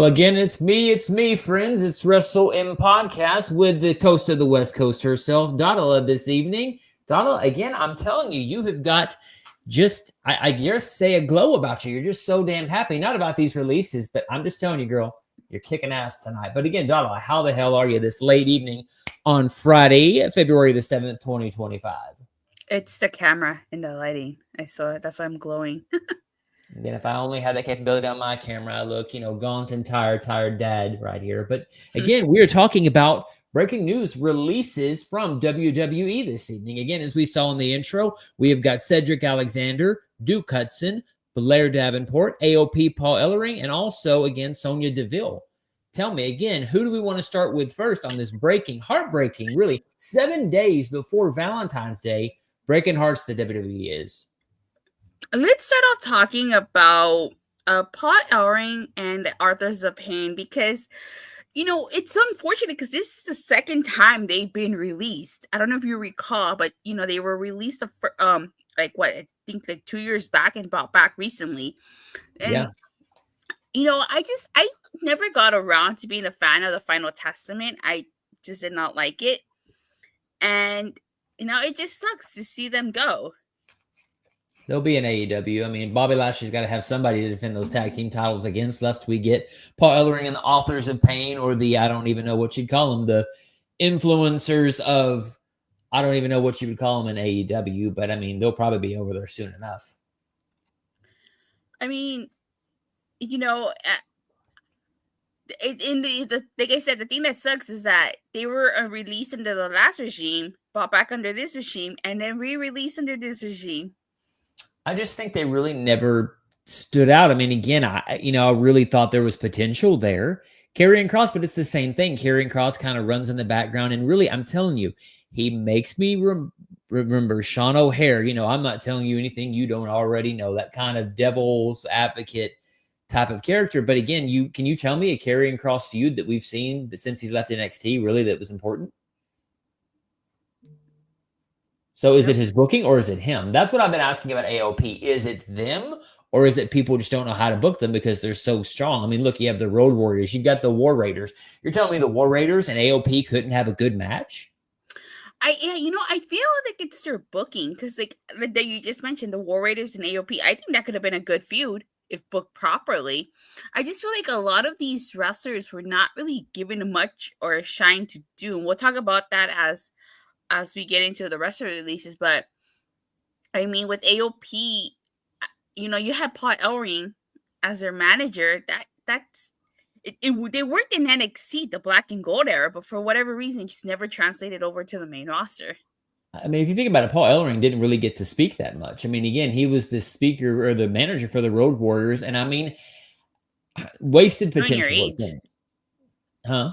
again, it's me, friends. It's Wrestle M Podcast with the coast of the West Coast herself, Donala, this evening. Donala, again, I'm telling you, you have got just, I guess, say a glow about you. You're just so damn happy. Not about these releases, but I'm just telling you, girl, you're kicking ass tonight. But again, Donala, how the hell are you this late evening on Friday, February the 7th, 2025? It's the camera and the lighting. I saw it. That's why I'm glowing. Again, if I only had that capability on my camera, I look, gaunt and tired dad right here. But again, we are talking about breaking news releases from WWE this evening. Again, as we saw in the intro, we have got Cedric Alexander, Duke Hudson, Blair Davenport, AOP Paul Ellering, and also, again, Sonya Deville. Tell me, again, who do we want to start with first on this heartbreaking, really, 7 days before Valentine's Day, breaking hearts the WWE is? Let's start off talking about Paul Ellering and Authors of Pain because, it's unfortunate because this is the second time they've been released. I don't know if you recall, but, they were released, I think like 2 years back and brought back recently. And, I never got around to being a fan of the Final Testament. I just did not like it. And, it just sucks to see them go. They'll be in AEW. I mean, Bobby Lashley's got to have somebody to defend those tag team titles against, lest we get Paul Ellering and the Authors of Pain, or I don't even know what you'd call them, the influencers of, I don't even know what you would call them in AEW, but I mean, they'll probably be over there soon enough. I mean, like I said, the thing that sucks is that they were released under the last regime, brought back under this regime, and then re-released under this regime. I just think they really never stood out. I mean, again, I really thought there was potential there. Karrion Kross, but it's the same thing. Karrion Kross kind of runs in the background, and really, I'm telling you, he makes me remember Sean O'Hare. I'm not telling you anything you don't already know. That kind of devil's advocate type of character. But again, can you tell me a Karrion Kross feud that we've seen since he's left NXT really that was important? So is it his booking or is it him? That's what I've been asking about AOP. Is it them or is it people just don't know how to book them because they're so strong? I mean, look, you have the Road Warriors. You've got the War Raiders. You're telling me the War Raiders and AOP couldn't have a good match? I feel like it's their booking because like that you just mentioned, the War Raiders and AOP. I think that could have been a good feud if booked properly. I just feel like a lot of these wrestlers were not really given much or a shine to do. And we'll talk about that as we get into the rest of the releases. But I mean, with AOP, you had Paul Ellering as their manager. They worked in NXT, the Black and Gold era, but for whatever reason, it just never translated over to the main roster. I mean, if you think about it, Paul Ellering didn't really get to speak that much. I mean, again, he was the speaker or the manager for the Road Warriors, and I mean, wasted potential. Huh?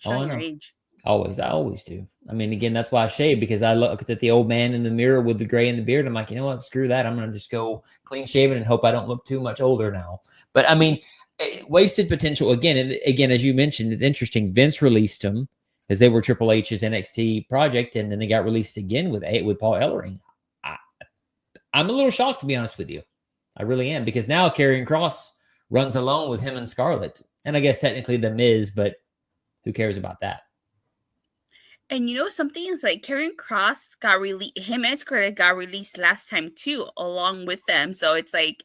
Showing your age. Always. I always do. I mean, again, that's why I shave, because I look at the old man in the mirror with the gray in the beard. I'm like, you know what? Screw that. I'm going to just go clean shaven and hope I don't look too much older now. But I mean, wasted potential again. And again, as you mentioned, it's interesting. Vince released him because they were Triple H's NXT project, and then they got released again with Paul Ellering. I'm a little shocked, to be honest with you. I really am, because now Karrion Kross runs alone with him and Scarlett. And I guess technically The Miz, but who cares about that? And something is like Karrion Kross got released, him and Scarlett got released last time too, along with them. So it's like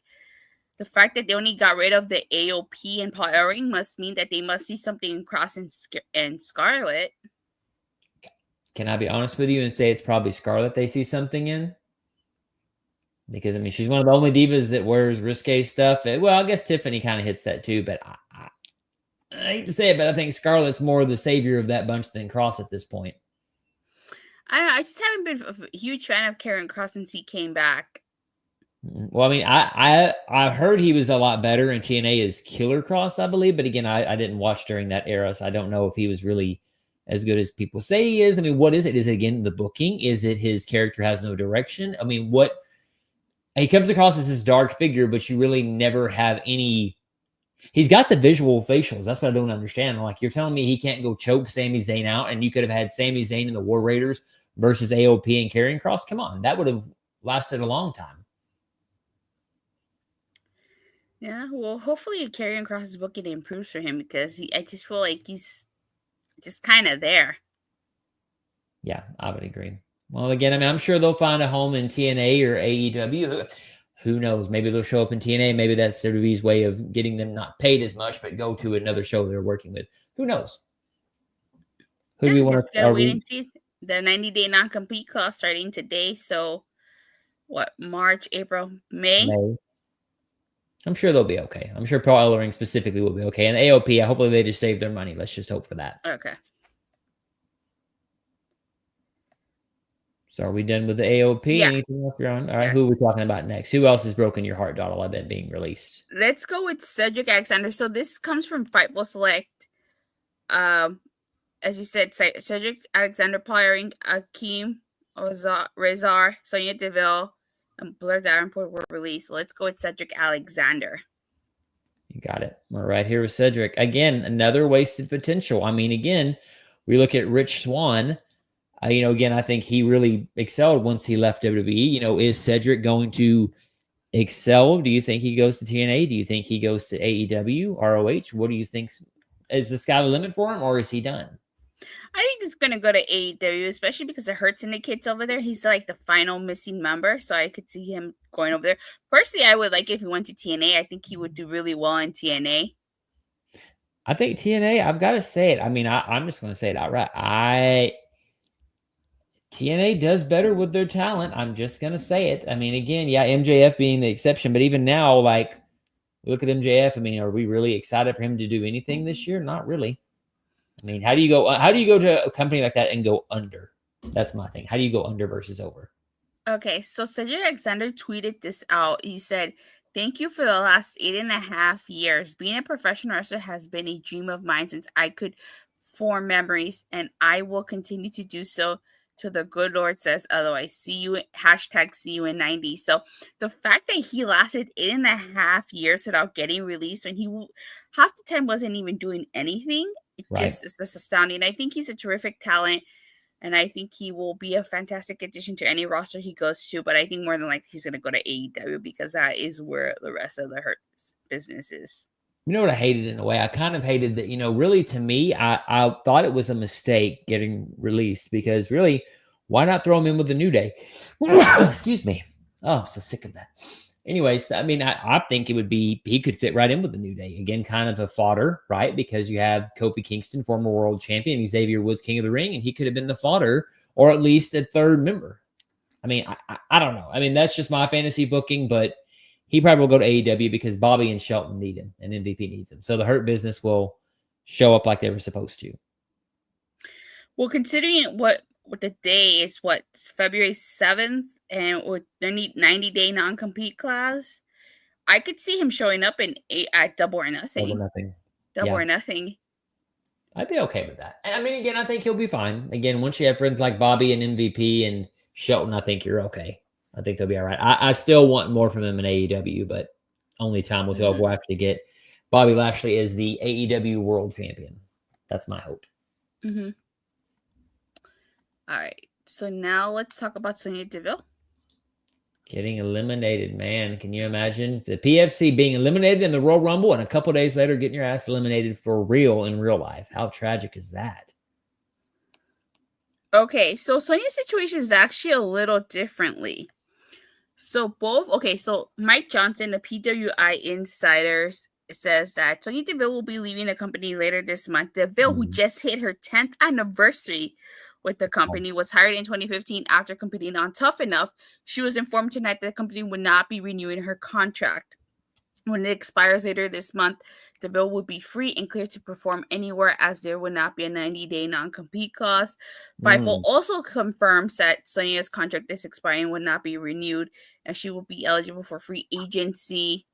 the fact that they only got rid of the AOP and Paul Ellering must mean that they must see something in Kross and Scarlett. Can I be honest with you and say it's probably Scarlett they see something in? Because, I mean, she's one of the only divas that wears risque stuff. Well, I guess Tiffany kind of hits that too, but I hate to say it, but I think Scarlett's more the savior of that bunch than Kross at this point. I don't know. I just haven't been a huge fan of Karrion Kross since he came back. Well, I mean, I heard he was a lot better in TNA as Killer Kross, I believe. But again, I didn't watch during that era, so I don't know if he was really as good as people say he is. I mean, what is it? Is it, again, the booking? Is it his character has no direction? I mean, he comes across as this dark figure, but you really never have any. He's got the visual facials. That's what I don't understand. Like, you're telling me he can't go choke Sami Zayn out, and you could have had Sami Zayn and the War Raiders versus AOP and Karrion Kross? Come on. That would have lasted a long time. Yeah, well, hopefully Karrion Kross's booking improves for him because I just feel like he's just kind of there. Yeah, I would agree. Well, again, I mean, I'm sure they'll find a home in TNA or AEW. Who knows? Maybe they'll show up in TNA. Maybe that's WWE's way of getting them not paid as much, but go to another show they're working with. Who knows? Who do Yeah, we I guess want we to? gotta Are wait we and see. The 90-day non-compete clause starting today. So what? March, April, May. May? I'm sure they'll be okay. I'm sure Pro Ellering specifically will be okay. And AOP, hopefully they just save their money. Let's just hope for that. Okay. So are we done with the AOP? Yeah. Anything else you're on? All right, Yes. who are we talking about next? Who else has broken your heart, Donald? I bet being released. Let's go with Cedric Alexander. So this comes from Fightful Select. As you said, Cedric Alexander, Paul Ellering, Akeem Rezar, Sonya Deville, and Blair Davenport were released. Let's go with Cedric Alexander. You got it. We're right here with Cedric. Again, another wasted potential. I mean, again, we look at Rich Swann. Again, I think he really excelled once he left WWE. Is Cedric going to excel? Do you think he goes to TNA? Do you think he goes to AEW, ROH? What do you think? Is the sky the limit for him, or is he done? I think he's gonna go to AEW, especially because it hurts in the kids over there. He's like the final missing member, so I could see him going over there. Personally, I would like if he went to TNA. I think he would do really well in TNA. I think TNA, I've got to say it. I mean, I'm just going to say it outright. TNA does better with their talent. I'm just going to say it. I mean, again, yeah, MJF being the exception, but even now, like, look at MJF. I mean, are we really excited for him to do anything this year? Not really. I mean, how do you go to a company like that and go under? That's my thing. How do you go under versus over? Okay, so Cedric Alexander tweeted this out. He said, "Thank you for the last 8.5 years. Being a professional wrestler has been a dream of mine since I could form memories, and I will continue to do so till the good Lord says otherwise. See you in 90." So the fact that he lasted 8.5 years without getting released when he half the time wasn't even doing anything, it Right. just is just astounding. I think he's a terrific talent. And I think he will be a fantastic addition to any roster he goes to. But I think more than likely he's going to go to AEW because that is where the rest of the Hurt business is. You know what I hated in a way? I kind of hated that, really to me, I thought it was a mistake getting released because really, why not throw him in with the New Day? Excuse me. Oh, I'm so sick of that. Anyways, I mean, I think he could fit right in with the New Day. Again, kind of a fodder, right? Because you have Kofi Kingston, former world champion, Xavier Woods, King of the Ring, and he could have been the fodder or at least a third member. I mean, I don't know. I mean, that's just my fantasy booking, but he probably will go to AEW because Bobby and Shelton need him and MVP needs him. So the Hurt business will show up like they were supposed to. Well, considering what the day is, February 7th, and with the 90-day non-compete clause, I could see him showing up at Double or Nothing. Double nothing. Double or Nothing. I'd be okay with that. And I mean, again, I think he'll be fine. Again, once you have friends like Bobby and MVP and Shelton, I think you're okay. I think they'll be all right. I still want more from him in AEW, but only time will tell if we'll actually get Bobby Lashley as the AEW World Champion. That's my hope. Mm-hmm. All right. So now let's talk about Sonya Deville. Getting eliminated, man. Can you imagine the PFC being eliminated in the Royal Rumble and a couple days later getting your ass eliminated for real in real life? How tragic is that? Okay, so Sonya's situation is actually a little differently. So Mike Johnson, the PWI Insiders, says that Sonya Deville will be leaving the company later this month. Deville, who just hit her 10th anniversary with the company, was hired in 2015 after competing on Tough Enough. She was informed tonight that the company would not be renewing her contract. When it expires later this month, Deville would be free and clear to perform anywhere as there would not be a 90-day non-compete clause. Fightful also confirms that Sonya's contract is expiring and would not be renewed, and she will be eligible for free agency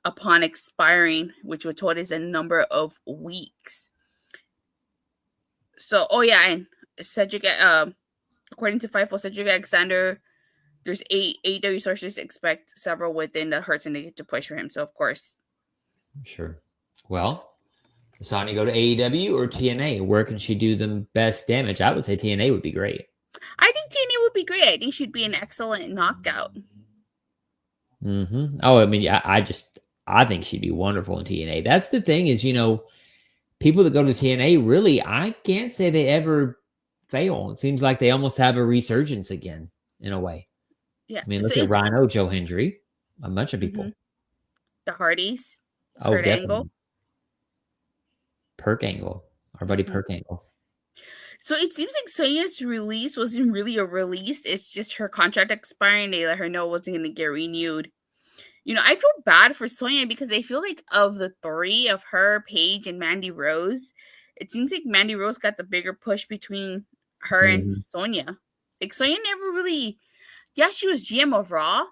upon expiring, which we're told is a number of weeks. So, and Cedric, according to Fightful, Cedric Alexander, there's AEW sources expect several within the Hurts and to push for him. So, of course. Sure. Well, Sonya go to AEW or TNA? Where can she do the best damage? I would say TNA would be great. I think TNA would be great. I think she'd be an excellent knockout. Mm-hmm. Oh, I mean, I I think she'd be wonderful in TNA. That's the thing is, people that go to TNA, really, I can't say they ever fail. It seems like they almost have a resurgence again, in a way. Yeah. I mean, So look at it's Rhino, Joe Hendry, a bunch of mhm, people. the Hardys, Oh, Kurt Angle. definitely. Perk Angle, our buddy Mhm. Perk Angle. So it seems like Sonya's release wasn't really a release. It's just her contract expiring. They let her know it wasn't going to get renewed. I feel bad for Sonya because I feel like of the three of her, Paige, and Mandy Rose, it seems like Mandy Rose got the bigger push between her and Mhm. Sonya. Like Sonya never really, yeah, she was GM of Raw,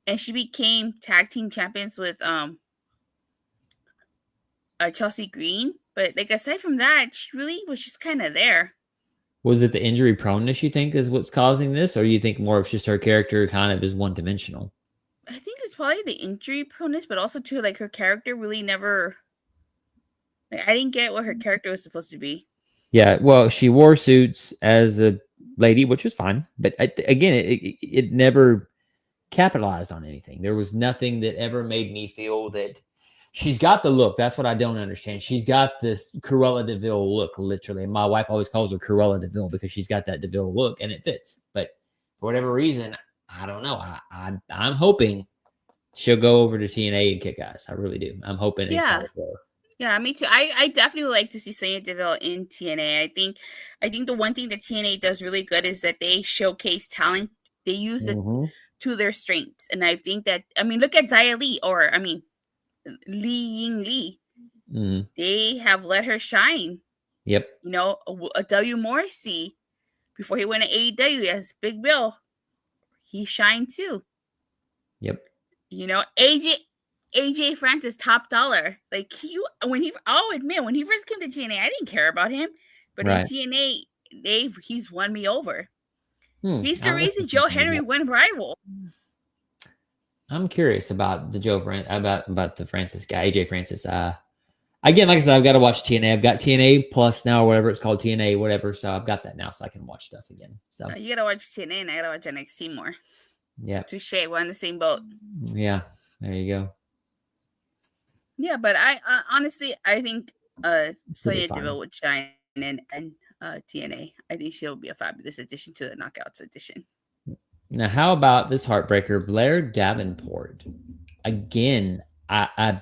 and she became tag team champions with Chelsea Green. But like aside from that, she really was just kind of there. Was it the injury proneness you think is what's causing this, or you think more of just her character kind of is one dimensional? I think it's probably the injury proneness, but also too like her character really never. Like, I didn't get what her character was supposed to be. Yeah, well, she wore suits as a lady, which was fine, but again, it never capitalized on anything. There was nothing that ever made me feel that she's got the look. That's what I don't understand. She's got this Cruella DeVille look, literally. My wife always calls her Cruella DeVille because she's got that DeVille look and it fits. But for whatever reason, I don't know. I'm hoping she'll go over to TNA and kick ass. I really do. I'm hoping and Yeah, excited for her. yeah, me too. I definitely would like to see Sonya Deville in TNA. I think the one thing that TNA does really good is that they showcase talent. They use it Mm-hmm. to their strengths, and I think that look at Xia Li or Li Ying Li. Mm-hmm. They have let her shine. Yep. A W Morrissey before he went to AEW as Big Bill, he shined too. Yep. AJ Francis, top dollar. Like I'll admit, when he first came to TNA, I didn't care about him, but in Right. TNA, he's won me over. He's the I'm reason listening Joe to Henry that. went rival. I'm curious about the about the Francis guy, AJ Francis. Again, like I said, I've got to watch TNA. I've got TNA Plus now, or whatever it's called, TNA, whatever. So I've got that now, so I can watch stuff again. So You gotta watch TNA, and I gotta watch NXT more. So yeah, touche, we're on the same boat. yeah. There you go. Yeah, but I honestly, I think She'll be Sonya fine. Deville would shine in TNA. I think she'll be a fabulous addition to the Knockouts edition. Now, how about this heartbreaker, Blair Davenport? Again, I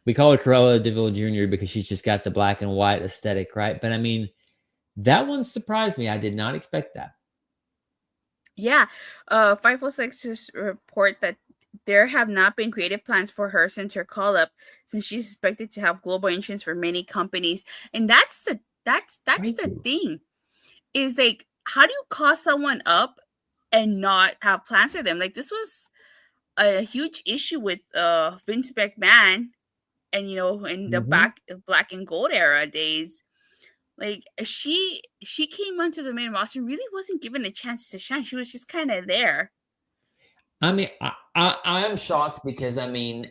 we call her Cruella DeVille Jr. because she's just got the black and white aesthetic, right? But I mean, that one surprised me. I did not expect that. Yeah, 506 just report that there have not been creative plans for her since her call up, since she's expected to have global entrance for many companies, and that's the Crazy. thing is like, how do you call someone up and not have plans for them? Like this was a huge issue with Vince McMahon, and in the Mm-hmm. black and gold era days. Like she came onto the main roster, really wasn't given a chance to shine. She was just kind of there. I mean, I am shocked because I mean,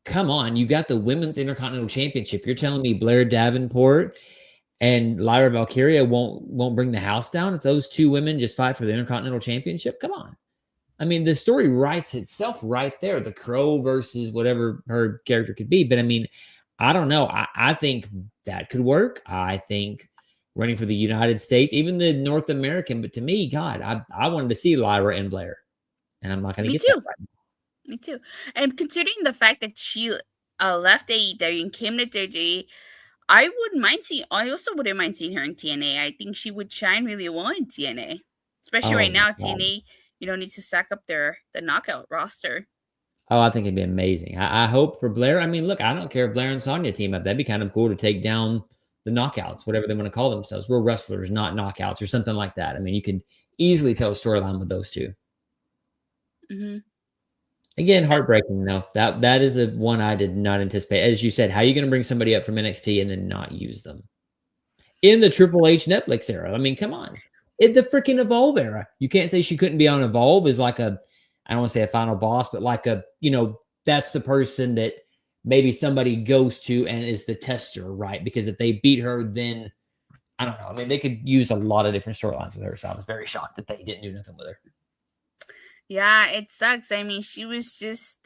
come on, you got the Women's Intercontinental Championship. You're telling me Blair Davenport and Lyra Valkyria won't bring the house down if those two women just fight for the Intercontinental Championship? Come on. I mean, the story writes itself right there. The Crow versus whatever her character could be. But I mean, I don't know. I think that could work. I think running for the United States, even the North American. But to me, God, I wanted to see Lyra and Blair, and I'm not going to Me get that too. right now. Me too. And considering the fact that she left AEW and came to WWE, I wouldn't mind seeing. I also wouldn't mind seeing her in TNA. I think she would shine really well in TNA, especially Oh right my now. God. TNA, needs to stack up the knockout roster. Oh, I think it'd be amazing. I hope for Blair. I mean, look, I don't care if Blair and Sonya team up. That'd be kind of cool to take down the knockouts, whatever they want to call themselves. We're wrestlers, not knockouts, or something like that. I mean, you could easily tell a storyline with those two. Mm-hmm. Again, heartbreaking though. That is a one I did not anticipate. As you said, how are you going to bring somebody up from NXT and then not use them in the Triple H Netflix era? I mean, come on, in the freaking Evolve era, you can't say she couldn't be on Evolve as like a, I don't want to say a final boss, but like a, that's the person that maybe somebody goes to and is the tester, right? Because if they beat her, then I don't know. I mean, they could use a lot of different storylines with her. So I was very shocked that they didn't do nothing with her. Yeah, it sucks. I mean, she was just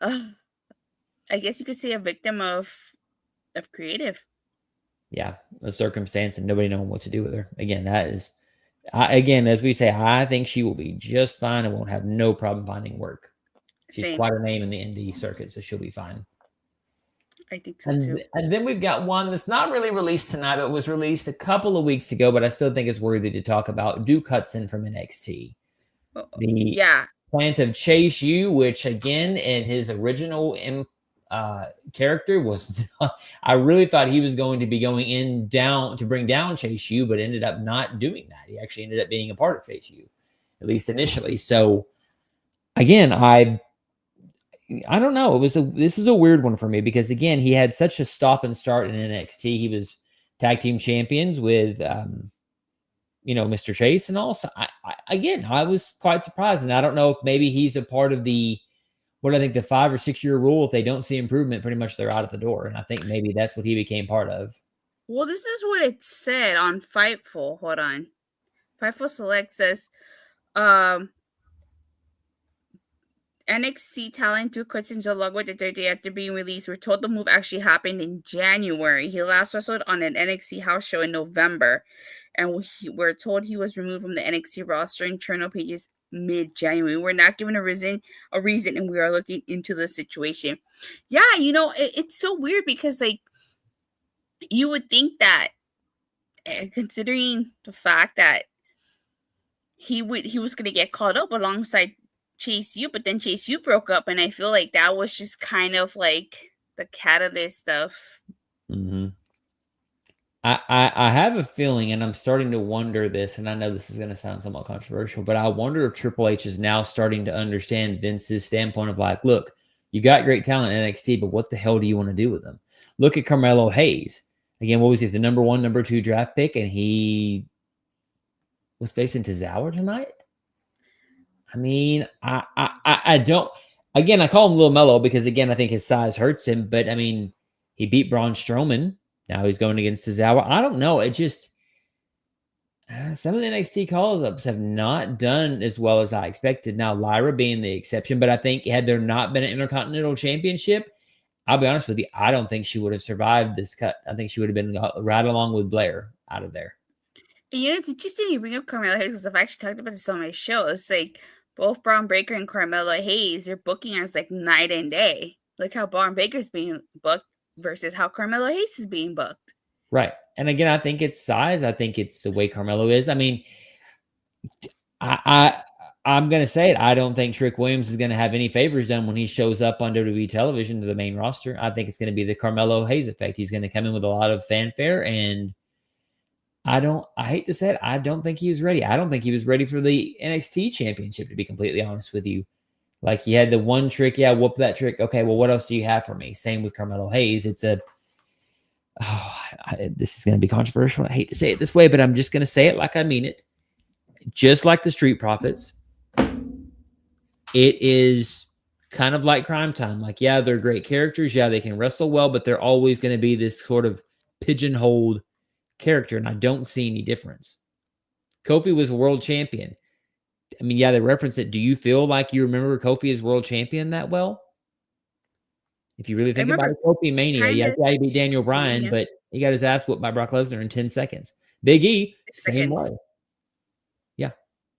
I guess you could say a victim of creative. Yeah, a circumstance and nobody knowing what to do with her. Again, that is, again, as we say, I think she will be just fine and won't have no problem finding work. She's Same. quite a name in the indie circuit, so she'll be fine. I think so And, too. and then we've got one that's not really released tonight, but was released a couple of weeks ago, but I still think it's worthy to talk about. Duke Hudson from NXT. The Yeah. plant of Chase U, which again, in his original character was, I really thought he was going to be going in down to bring down Chase U, but ended up not doing that. He actually ended up being a part of Chase U, at least initially. So again, I don't know. This is a weird one for me because again, he had such a stop and start in NXT. He was tag team champions with Mr. Chase and all. So I was quite surprised, and I don't know if maybe he's a part of the what I think the 5 or 6 year rule. If they don't see improvement, pretty much they're out of the door, and I think maybe that's what he became part of. Well, this is what it said on Fightful. Hold on. Fightful Select says, NXT talent Duke Hudson's no longer with the third day after being released. We're told the move actually happened in January. He last wrestled on an NXT house show in November, and we're told he was removed from the NXT roster internal pages mid-January. We're not given a reason, and we are looking into the situation. Yeah, it's so weird because like you would think that, considering the fact that he was going to get called up alongside Chase U, but then Chase U broke up, and I feel like that was just kind of like the catalyst of. Mm-hmm. I have a feeling, and I'm starting to wonder this, and I know this is going to sound somewhat controversial, but I wonder if Triple H is now starting to understand Vince's standpoint of like, look, you got great talent in NXT, but what the hell do you want to do with them? Look at Carmelo Hayes. Again, what was he, the number 1, number 2 draft pick, and he was facing Tozawa tonight? I mean, I don't. Again, I call him Lil Mello because, again, I think his size hurts him, but, I mean, he beat Braun Strowman. Now he's going against Tozawa. I don't know. It just some of the NXT call-ups have not done as well as I expected. Now Lyra being the exception, but I think had there not been an Intercontinental Championship, I'll be honest with you, I don't think she would have survived this cut. I think she would have been right along with Blair out of there. It's interesting you bring up Carmelo Hayes because I've actually talked about this on my show. It's like both Braun Breaker and Carmelo Hayes, their booking is like night and day. Look how Braun Breaker's being booked versus how Carmelo Hayes is being booked. Right. And again, I think it's size. I think it's the way Carmelo is. I mean, I'm going to say it. I don't think Trick Williams is going to have any favors done when he shows up on WWE television to the main roster. I think it's going to be the Carmelo Hayes effect. He's going to come in with a lot of fanfare, and I hate to say it, I don't think he was ready. I don't think he was ready for the NXT championship, to be completely honest with you. Like, he had the one trick. Yeah, whoop that trick. Okay, well, what else do you have for me? Same with Carmelo Hayes. It's this is going to be controversial. I hate to say it this way, but I'm just going to say it like I mean it. Just like the Street Profits, it is kind of like Crime Time. Like, yeah, they're great characters. Yeah, they can wrestle well, but they're always going to be this sort of pigeonholed character, and I don't see any difference. Kofi was a world champion. I mean, yeah, they reference it. Do you feel like you remember Kofi as world champion that well? If you really think about it, Kofi Mania, yeah, he beat Daniel Bryan, but he got his ass whooped by Brock Lesnar in 10 seconds. Big E, same way. Yeah.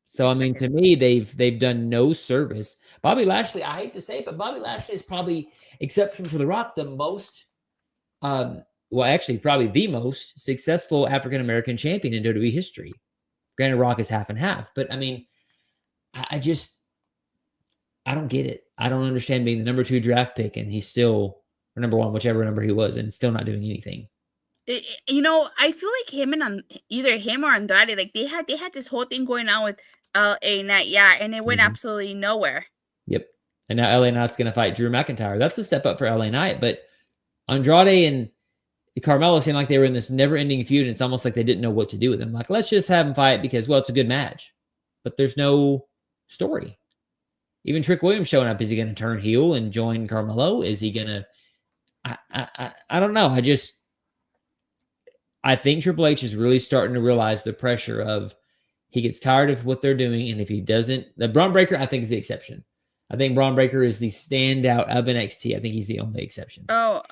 So, I mean, to me, they've done no service. Bobby Lashley, I hate to say it, but Bobby Lashley is probably, except for The Rock, the most, actually, probably the most successful African-American champion in WWE history. Granted, Rock is half and half, but I mean, I don't get it. I don't understand being the number 2 draft pick and he's still, or number 1, whichever number he was, and still not doing anything. I feel like him and either him or Andrade, like they had this whole thing going on with LA Knight, yeah, and it went absolutely nowhere. Yep. And now LA Knight's going to fight Drew McIntyre. That's a step up for LA Knight, but Andrade and Carmelo seemed like they were in this never-ending feud, and it's almost like they didn't know what to do with them. Like, let's just have them fight because, well, it's a good match. But there's no story. Even Trick Williams showing up. Is he going to turn heel and join Carmelo? Is he going to... I don't know. I think Triple H is really starting to realize the pressure of he gets tired of what they're doing, and if he doesn't... The Braun Breaker, I think, is the exception. I think Braun Breaker is the standout of NXT. I think he's the only exception. Oh,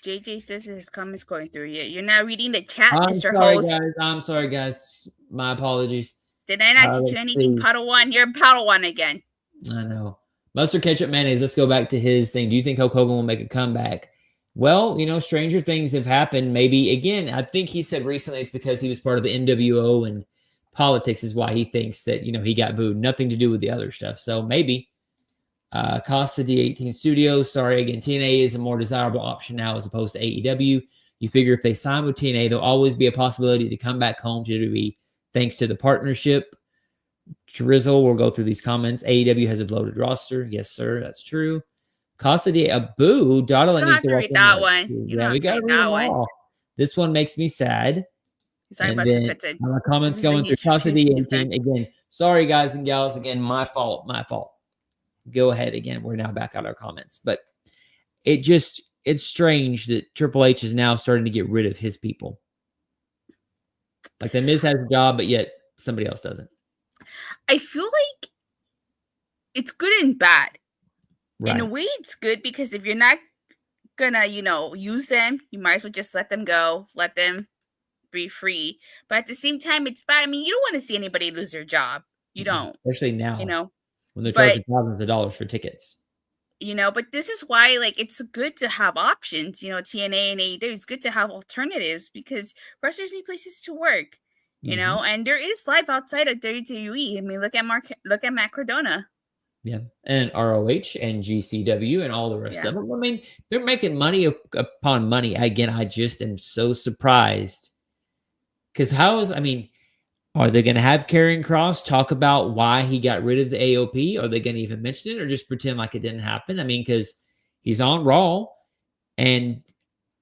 JJ says his comments going through you. You're not reading the chat, I'm Mr. sorry, Host. guys. I'm sorry, guys. My apologies. Did I not teach you anything, Padawan? You're Padawan again. I know. Mustard Ketchup Mayonnaise. Let's go back to his thing. Do you think Hulk Hogan will make a comeback? Well, stranger things have happened. Maybe, again, I think he said recently it's because he was part of the NWO and politics is why he thinks that, he got booed. Nothing to do with the other stuff. So maybe. Costa D18 Studios. Sorry, again, TNA is a more desirable option now as opposed to AEW. You figure if they sign with TNA, there'll always be a possibility to come back home to WWE thanks to the partnership. Drizzle, we'll go through these comments. AEW has a bloated roster. Yes, sir. That's true. Costa D, a boo. Dotala needs to read that one. Yeah, we got to read them all. This one makes me sad. And then my comments going through Costa D18. Again, sorry, guys and gals. Again, my fault. Go ahead again. We're now back on our comments. But it's strange that Triple H is now starting to get rid of his people. Like the Miz has a job, but yet somebody else doesn't. I feel like it's good and bad. Right. In a way, it's good because if you're not gonna, use them, you might as well just let them go, let them be free. But at the same time, it's bad. I mean, you don't want to see anybody lose their job. You don't. Especially now. When they're charging thousands of dollars for tickets. But this is why, it's good to have options. TNA and AEW, it's good to have alternatives because wrestlers need places to work. And there is life outside of WWE. I mean, look at Matt Cardona. Yeah, and ROH and GCW and all the rest of them. I mean, they're making money upon money. Again, I just am so surprised because are they going to have Karrion Kross talk about why he got rid of the AOP? Are they going to even mention it or just pretend like it didn't happen? I mean, because he's on Raw, and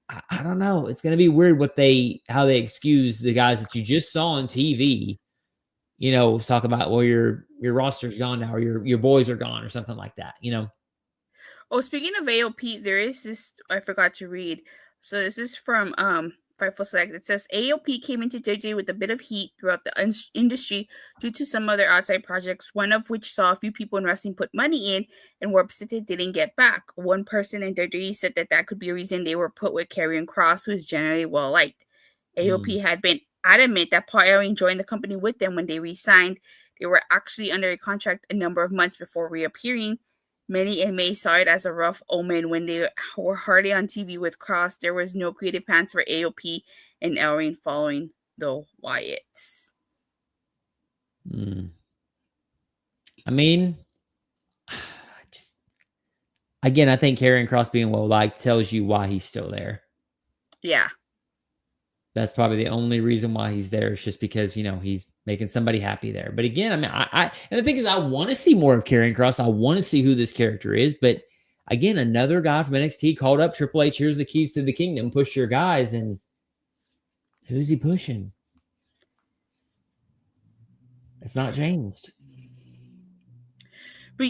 I don't know. It's going to be weird how they excuse the guys that you just saw on TV. Talk about your roster's gone now, or your boys are gone, or something like that. Oh, speaking of AOP, there is this I forgot to read. So this is from Fightful Select. It says AOP came into WWE with a bit of heat throughout the industry due to some other outside projects, one of which saw a few people in wrestling put money in and were upset they didn't get back. One person in WWE said that could be a reason they were put with Karrion Kross, who is generally well liked. AOP had been adamant that Paul Ellering joined the company with them when they re-signed. They were actually under a contract a number of months before reappearing. Many in May saw it as a rough omen when they were hardly on TV with Cross. There was no creative plans for AOP and Ellering following the Wyatts. I mean, again, I think Karrion Kross being well-liked tells you why he's still there. Yeah. That's probably the only reason why he's there. It's just because, he's making somebody happy there. But again, I mean, and the thing is, I want to see more of Karrion Kross. I want to see who this character is. But again, another guy from NXT called up Triple H. Here's the keys to the kingdom. Push your guys. And who's he pushing? It's not changed. But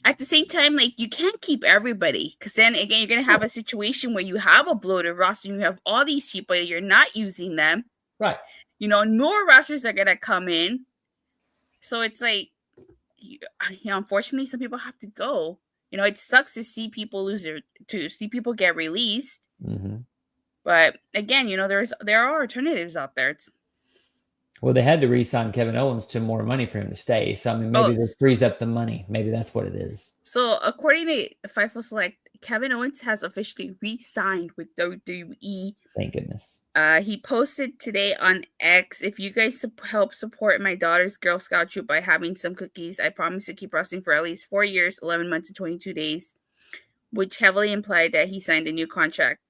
at the same time, you can't keep everybody because then again, you're going to have a situation where you have a bloated roster and you have all these people, you're not using them. Right. More rosters are going to come in. So it's unfortunately, some people have to go. It sucks to see people see people get released. Mm-hmm. But again, there are alternatives out there. Well, they had to re-sign Kevin Owens to more money for him to stay. So, I mean, maybe this frees up the money. Maybe that's what it is. So, according to Fightful Select, Kevin Owens has officially re-signed with WWE. Thank goodness. He posted today on X, if you guys help support my daughter's Girl Scout troop by having some cookies, I promise to keep wrestling for at least 4 years, 11 months, and 22 days, which heavily implied that he signed a new contract.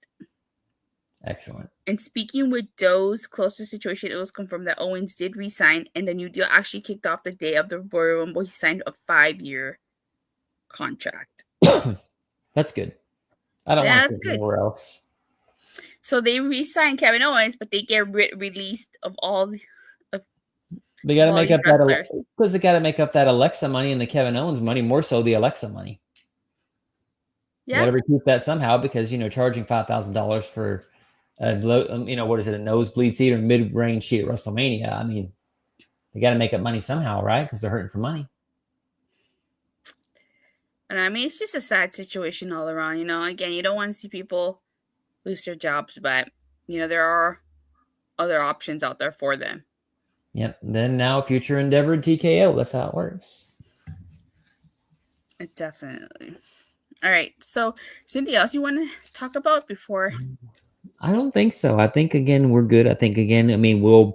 Excellent. And speaking with Doe's closest situation, it was confirmed that Owens did resign, and the new deal actually kicked off the day of the Royal Rumble. He signed a 5-year contract. That's good. I don't want to go anywhere else. So they re-signed Kevin Owens, but they get released of all. They got to make up that because they got to make up that Alexa money and the Kevin Owens money, more so the Alexa money. Yeah, got to recoup that somehow because charging $5,000 for what is it, a nosebleed seat or mid-range seat at WrestleMania? I mean, they got to make up money somehow, right? Because they're hurting for money. And I mean, it's just a sad situation all around. Again, you don't want to see people lose their jobs, but there are other options out there for them. Yep. Then now future endeavor TKO. That's how it works. Definitely. All right. So, is there anything else you want to talk about before? I don't think so. I think again we're good. I think again, I mean, who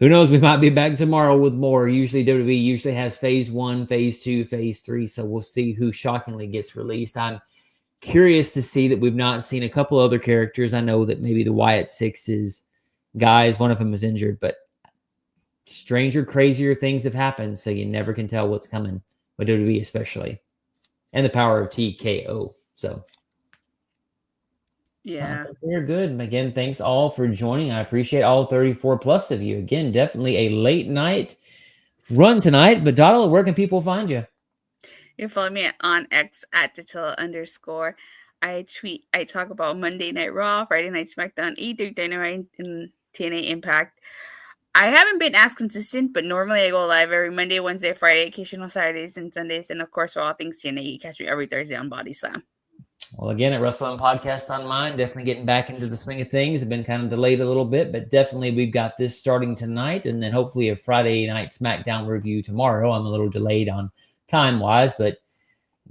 knows? We might be back tomorrow with more. Usually WWE usually has phase 1, phase 2, phase 3. So we'll see who shockingly gets released. I'm curious to see that we've not seen a couple other characters. I know that maybe the Wyatt Sixes guys, one of them was injured, but stranger, crazier things have happened. So you never can tell what's coming with WWE, especially, and the power of TKO. So Yeah. we're good. Again, thanks all for joining. I appreciate all 34 plus of you. Again, definitely a late night run tonight. But Donald, where can people find you? You follow me on X at @Datilla_. I talk about Monday Night Raw, Friday Night SmackDown, E3 Dynamite, and TNA Impact. I haven't been as consistent, but normally I go live every Monday, Wednesday, Friday, occasional Saturdays and Sundays. And of course, for all things TNA, you catch me every Thursday on Body Slam. Well, again, at WrestleMania Podcast on mine, definitely getting back into the swing of things. I've been kind of delayed a little bit, but definitely we've got this starting tonight, and then hopefully a Friday night SmackDown review tomorrow. I'm a little delayed on time-wise, but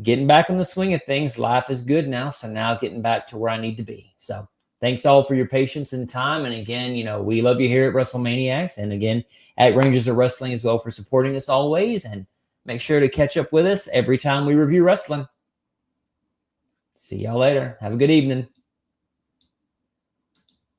getting back in the swing of things. Life is good now, so now getting back to where I need to be. So thanks all for your patience and time. And again, we love you here at WrestleManiacs, and again, at Rangers of Wrestling as well for supporting us always. And make sure to catch up with us every time we review wrestling. See y'all later. Have a good evening.